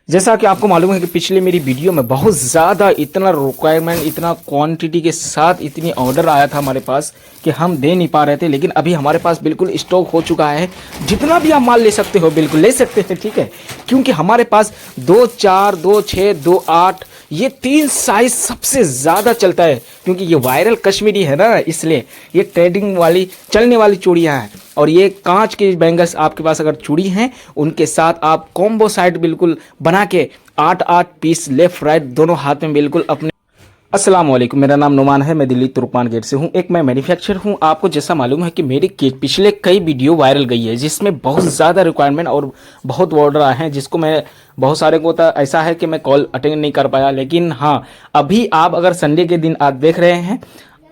जैसा कि आपको मालूम है कि पिछले मेरी वीडियो में बहुत ज़्यादा इतना रिक्वायरमेंट, इतना क्वांटिटी के साथ इतनी ऑर्डर आया था हमारे पास कि हम दे नहीं पा रहे थे। लेकिन अभी हमारे पास बिल्कुल स्टॉक हो चुका है। जितना भी आप माल ले सकते हो बिल्कुल ले सकते हैं, ठीक है। क्योंकि हमारे पास 2-4, 2-6, 2-8 ये 3 साइज सबसे ज़्यादा चलता है। क्योंकि ये वायरल कश्मीरी है ना, इसलिए ये ट्रेडिंग वाली चलने वाली चूड़ियाँ हैं। और ये कांच के बैंगल्स आपके पास अगर चूड़ी हैं, उनके साथ आप कॉम्बो साइड बिल्कुल बना के 8-8 पीस लेफ्ट राइट दोनों हाथ में बिल्कुल अपने। अस्सलाम वालेकुम, मेरा नाम नुमान है। मैं दिल्ली तुर्कमान गेट से हूँ। एक मैं मैन्युफैक्चरर हूँ। आपको जैसा मालूम है कि मेरी पिछले कई वीडियो वायरल गई है, जिसमें बहुत ज़्यादा रिक्वायरमेंट और बहुत ऑर्डर आए हैं, जिसको मैं बहुत सारे को तो ऐसा है कि मैं कॉल अटेंड नहीं कर पाया। लेकिन हाँ, अभी आप अगर संडे के दिन आप देख रहे हैं,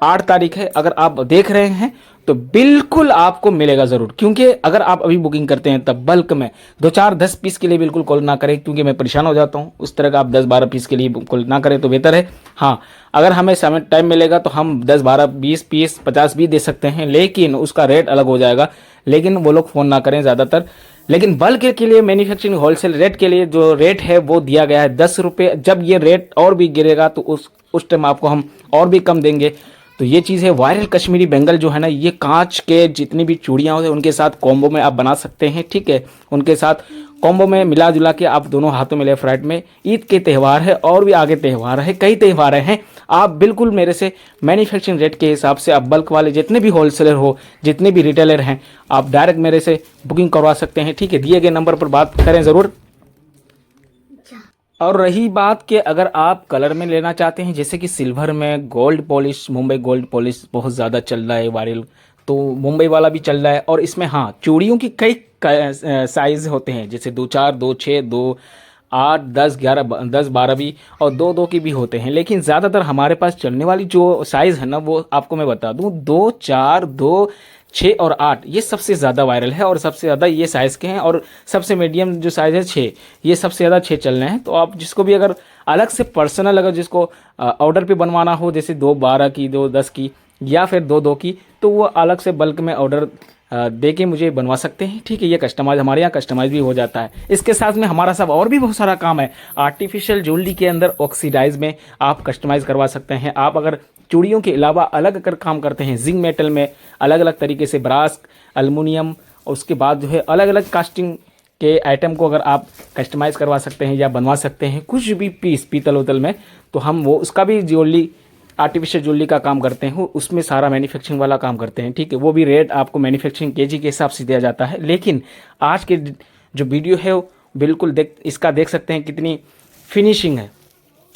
8 तारीख है, अगर आप देख रहे हैं तो बिल्कुल आपको मिलेगा ज़रूर। क्योंकि अगर आप अभी बुकिंग करते हैं तब बल्क में 2-4-10 पीस के लिए बिल्कुल कॉल ना करें, क्योंकि मैं परेशान हो जाता हूँ। उस तरह का आप 10-12 पीस के लिए कॉल ना करें तो बेहतर है। हाँ, अगर हमें समय टाइम मिलेगा तो हम 10-12-20 पीस 50 भी दे सकते हैं, लेकिन उसका रेट अलग हो जाएगा। लेकिन वो लोग फ़ोन ना करें ज़्यादातर। लेकिन बल्क के लिए मैन्युफैक्चरिंग होलसेल रेट के लिए जो रेट है वो दिया गया है 10 रुपये। जब ये रेट और भी गिरेगा तो उस टाइम आपको हम और भी कम देंगे। तो ये चीज़ है। वायरल कश्मीरी बेंगल जो है ना, ये कांच के जितनी भी चूड़ियाँ होती हैं उनके साथ कॉम्बो में आप बना सकते हैं, ठीक है। उनके साथ कॉम्बो में मिला जुला के आप दोनों हाथों में लेफ्ट राइट में। ईद के त्यौहार है और भी आगे त्यौहार है, कई त्यौहार हैं। आप बिल्कुल मेरे से मैन्युफैक्चरिंग रेट के हिसाब से आप बल्क वाले जितने भी होलसेलर हो, जितने भी रिटेलर हैं, आप डायरेक्ट मेरे से बुकिंग करवा सकते हैं, ठीक है। दिए गए नंबर पर बात करें ज़रूर। और रही बात कि अगर आप कलर में लेना चाहते हैं, जैसे कि सिल्वर में gold polish, Mumbai gold polish बहुत ज़्यादा चल रहा है वायरल, तो मुंबई वाला भी चल रहा है। और इसमें हाँ, चूड़ियों की कई साइज़ होते हैं, जैसे 2-4, 2-6, 2-8, 10-11, 10-12 भी, और 2-2 की भी होते हैं। लेकिन ज़्यादातर हमारे पास चलने वाली जो साइज़ है ना, वो आपको मैं बता दूँ, 2-4, 2-6 और 8 ये सबसे ज़्यादा वायरल है। और सबसे ज़्यादा ये साइज़ के हैं। और सबसे मीडियम जो साइज़ है 6, ये सबसे ज़्यादा 6 चल रहे हैं। तो आप जिसको भी अगर अलग से पर्सनल अगर जिसको ऑर्डर पे बनवाना हो, जैसे 2-12 की, 2-10 की या फिर 2-2 की, तो वो अलग से बल्क में ऑर्डर दे के मुझे बनवा सकते हैं, ठीक है। ये कस्टमाइज हमारे यहाँ कस्टमाइज भी हो जाता है। इसके साथ में हमारा सब और भी बहुत सारा काम है। आर्टिफिशियल ज्वेलरी के अंदर ऑक्सीडाइज में आप कस्टमाइज़ करवा सकते हैं। आप अगर चूड़ियों के अलावा अलग अगर काम करते हैं, जिंक मेटल में अलग अलग तरीके से, ब्रास, एल्युमिनियम, उसके बाद जो है अलग अलग कास्टिंग के आइटम को अगर आप कस्टमाइज़ करवा सकते हैं या बनवा सकते हैं, कुछ भी पीस पीतल उतल में, तो हम वो उसका भी ज्वेलरी, आर्टिफिशियल ज्वेलरी का काम करते हैं, उसमें सारा मैन्युफैक्चरिंग वाला काम करते हैं, ठीक है। वो भी रेट आपको मैन्युफैक्चरिंग केजी के हिसाब से दिया जाता है। लेकिन आज के जो वीडियो है वो बिल्कुल देख सकते हैं कितनी फिनिशिंग है।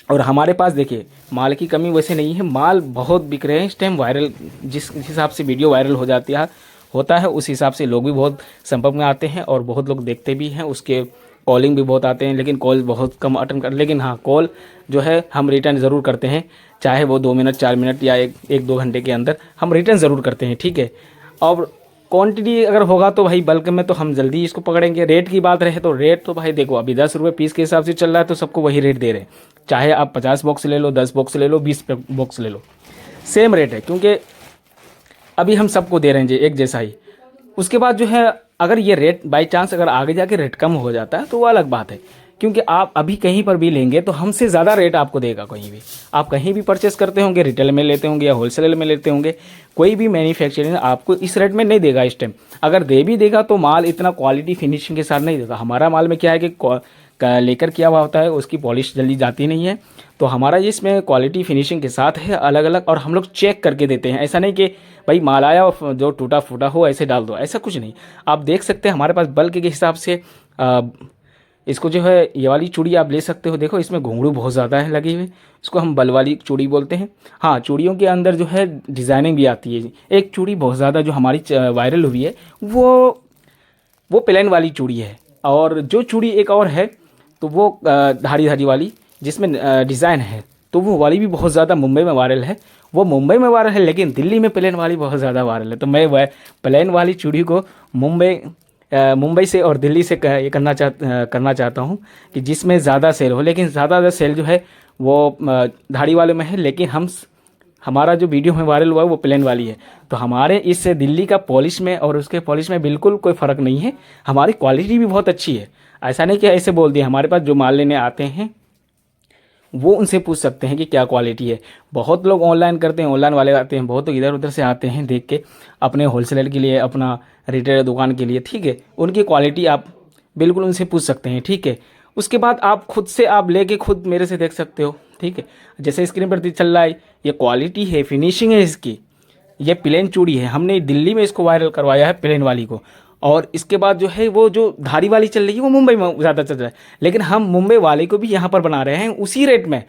और हमारे पास देखिए, माल की कमी वैसे नहीं है, माल बहुत बिक रहे हैं इस टाइम। वायरल जिस हिसाब से वीडियो वायरल हो जाती है होता है, उस हिसाब से लोग भी बहुत संपर्क में आते हैं और बहुत लोग देखते भी हैं। उसके कॉलिंग भी बहुत आते हैं, लेकिन कॉल बहुत कम अटेंड कर। लेकिन हाँ, कॉल जो है हम रिटर्न ज़रूर करते हैं, चाहे वो 2 मिनट, 4 मिनट या 1-2 घंटे के अंदर हम रिटर्न ज़रूर करते हैं, ठीक है। और क्वांटिटी अगर होगा तो भाई बल्क में तो हम जल्दी इसको पकड़ेंगे। रेट की बात रहे तो रेट तो भाई देखो, अभी 10 रुपये पीस के हिसाब से चल रहा है, तो सबको वही रेट दे रहे हैं। चाहे आप 50 बॉक्स ले लो, 10 बॉक्स ले लो, 20 बॉक्स ले लो, सेम रेट है। क्योंकि अभी हम सबको दे रहे हैं जी एक जैसा ही। उसके बाद जो है, अगर ये रेट बाई चांस अगर आगे जाके रेट कम हो जाता है तो वो अलग बात है। क्योंकि आप अभी कहीं पर भी लेंगे तो हमसे ज़्यादा रेट आपको देगा। कहीं भी आप कहीं भी परचेस करते होंगे, रिटेल में लेते होंगे या होलसेल में लेते होंगे, कोई भी मैन्युफैक्चरिंग आपको इस रेट में नहीं देगा इस टाइम। अगर दे भी देगा तो माल इतना क्वालिटी फिनिशिंग के साथ नहीं देगा। हमारा माल में क्या है कि लेकर किया हुआ होता है, उसकी पॉलिश जल्दी जाती नहीं है। तो हमारा इसमें क्वालिटी फिनिशिंग के साथ है अलग अलग। और हम लोग चेक करके देते हैं, ऐसा नहीं कि भाई माल आया और जो टूटा फूटा हो ऐसे डाल दो, ऐसा कुछ नहीं। आप देख सकते हैं हमारे पास बल्क के हिसाब से इसको जो है, ये वाली चूड़ी आप ले सकते हो। देखो, इसमें घुंघरू बहुत ज़्यादा है लगे हुए, इसको हम बल वाली चूड़ी बोलते हैं। हाँ, चूड़ियों के अंदर जो है डिज़ाइनिंग भी आती है। एक चूड़ी बहुत ज़्यादा जो हमारी वायरल हुई है, वो प्लेन वाली चूड़ी है। और जो चूड़ी एक और है, तो वो धारी धारी वाली जिसमें डिज़ाइन है, तो वो वाली भी बहुत ज़्यादा मुंबई में वायरल है। वो मुंबई में वायरल है, लेकिन दिल्ली में प्लेन वाली बहुत ज़्यादा वायरल है। तो मैं वह प्लेन वाली चूड़ी को मुंबई से और दिल्ली से ये करना चाहता हूँ कि जिसमें ज़्यादा सेल हो। लेकिन ज़्यादा सेल जो है वो धाड़ी वाले में है। लेकिन हमारा जो वीडियो में वायरल हुआ है वो प्लेन वाली है। तो हमारे इस दिल्ली का पॉलिश में और उसके पॉलिश में बिल्कुल कोई फ़र्क नहीं है। हमारी क्वालिटी भी बहुत अच्छी है। ऐसा नहीं कि ऐसे बोल दिए, हमारे पास जो माल लेने आते हैं वो उनसे पूछ सकते हैं कि क्या क्वालिटी है। बहुत लोग ऑनलाइन करते हैं, ऑनलाइन वाले आते हैं, बहुत लोग इधर उधर से आते हैं देख के अपने होलसेलर के लिए, अपना रिटेलर दुकान के लिए, ठीक है। उनकी क्वालिटी आप बिल्कुल उनसे पूछ सकते हैं, ठीक है। उसके बाद आप खुद से आप लेके खुद मेरे से देख सकते हो, ठीक है। जैसे स्क्रीन पर चल रहा है, ये क्वालिटी है, फिनिशिंग है इसकी, ये प्लेन चूड़ी है। हमने दिल्ली में इसको वायरल करवाया है प्लेन वाली को, और इसके बाद जो है वो जो धारी वाली चल रही है वो मुंबई में ज़्यादा चल रहा है, लेकिन हम मुंबई वाले को भी यहाँ पर बना रहे हैं उसी रेट में।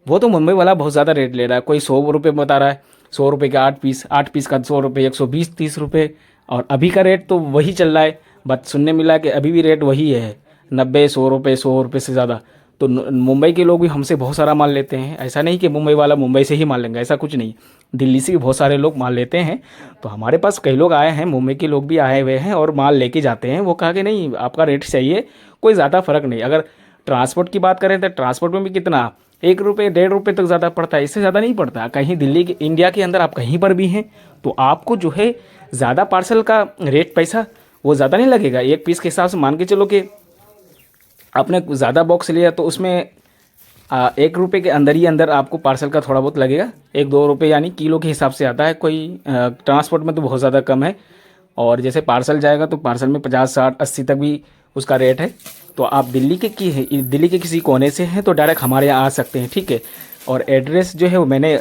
वो तो मुंबई वाला बहुत ज़्यादा रेट ले रहा है, कोई 100 रुपये बता रहा है, 100 रुपये के 8 पीस, 8 पीस का 100 रुपये, 120-30 रुपये। और अभी का रेट तो वही चल रहा है, बट सुनने मिला कि अभी भी रेट वही है, 90-100 रुपये, 100 रुपये से ज़्यादा। तो मुंबई के लोग भी हमसे बहुत सारा माल लेते हैं, ऐसा नहीं कि मुंबई वाला मुंबई से ही माल लेंगे, ऐसा कुछ नहीं। दिल्ली से भी बहुत सारे लोग माल लेते हैं। तो हमारे पास कई लोग आए हैं, मुंबई के लोग भी आए हुए हैं और माल लेके जाते हैं। वो कहा कि नहीं आपका रेट सही है, कोई ज़्यादा फ़र्क नहीं। अगर ट्रांसपोर्ट की बात करें तो ट्रांसपोर्ट में भी कितना, 1 रुपये 1.5 रुपये तक ज़्यादा पड़ता है, इससे ज़्यादा नहीं पड़ता। कहीं दिल्ली के इंडिया के अंदर आप कहीं पर भी हैं तो आपको जो है ज़्यादा पार्सल का रेट पैसा वो ज़्यादा नहीं लगेगा। एक पीस के हिसाब से मान के चलो कि आपने ज़्यादा बॉक्स लिया तो उसमें 1 रुपये के अंदर ही अंदर आपको पार्सल का थोड़ा बहुत लगेगा, 1-2 रुपये, यानी किलो के हिसाब से आता है। कोई ट्रांसपोर्ट में तो बहुत ज़्यादा कम है। और जैसे पार्सल जाएगा तो पार्सल में 50-60-80 तक भी उसका रेट है। तो आप दिल्ली के किसी कोने से हैं तो डायरेक्ट हमारे यहाँ आ सकते हैं, ठीक है। और एड्रेस जो है वो मैंने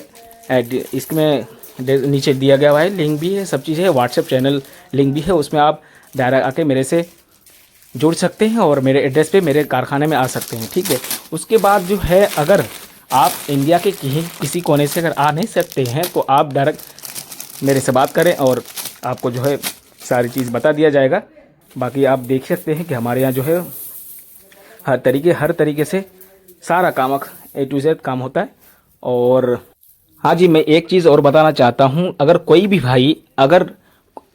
इसमें नीचे दिया गया हुआ है, लिंक भी है, सब चीज़ है, व्हाट्सएप चैनल लिंक भी है, उसमें आप डायरेक्ट आके मेरे से जुड़ सकते हैं और मेरे एड्रेस पे मेरे कारखाने में आ सकते हैं, ठीक है। उसके बाद जो है अगर आप इंडिया के किसी कोने से अगर आ नहीं सकते हैं तो आप डायरेक्ट मेरे से बात करें और आपको जो है सारी चीज़ बता दिया जाएगा। बाकी आप देख सकते हैं कि हमारे यहाँ जो है हर तरीके से सारा काम A to Z काम होता है। और हाँ जी, मैं एक चीज़ और बताना चाहता हूँ, अगर कोई भी भाई अगर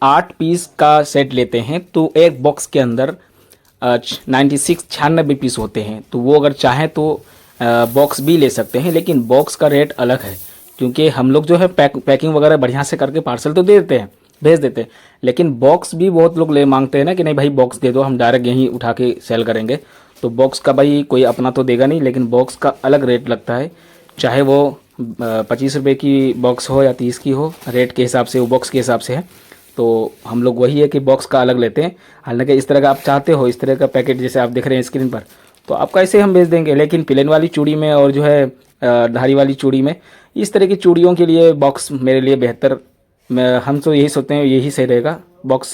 8 पीस का सेट लेते हैं तो एक बॉक्स के अंदर 96 पीस होते हैं, तो वो अगर चाहें तो बॉक्स भी ले सकते हैं, लेकिन बॉक्स का रेट अलग है। क्योंकि हम लोग जो है पैकिंग वगैरह बढ़िया से करके पार्सल तो दे देते हैं, भेज देते हैं, लेकिन बॉक्स भी बहुत लोग ले मांगते हैं ना कि नहीं भाई बॉक्स दे दो, हम डायरेक्ट यहीं उठा के सेल करेंगे। तो बॉक्स का भाई कोई अपना तो देगा नहीं, लेकिन बॉक्स का अलग रेट लगता है, चाहे वो 25 रुपये की बॉक्स हो या 30 की हो, रेट के हिसाब से वो बॉक्स के हिसाब से है। तो हम लोग वही है कि बॉक्स का अलग लेते हैं। हालांकि इस तरह का आप चाहते हो, इस तरह का पैकेट जैसे आप देख रहे हैं स्क्रीन पर, तो आपका ऐसे हम भेज देंगे। लेकिन प्लेन वाली चूड़ी में और जो है धारी वाली चूड़ी में, इस तरह की चूड़ियों के लिए बॉक्स मेरे लिए बेहतर, हम तो यही सोचते हैं यही सही रहेगा बॉक्स।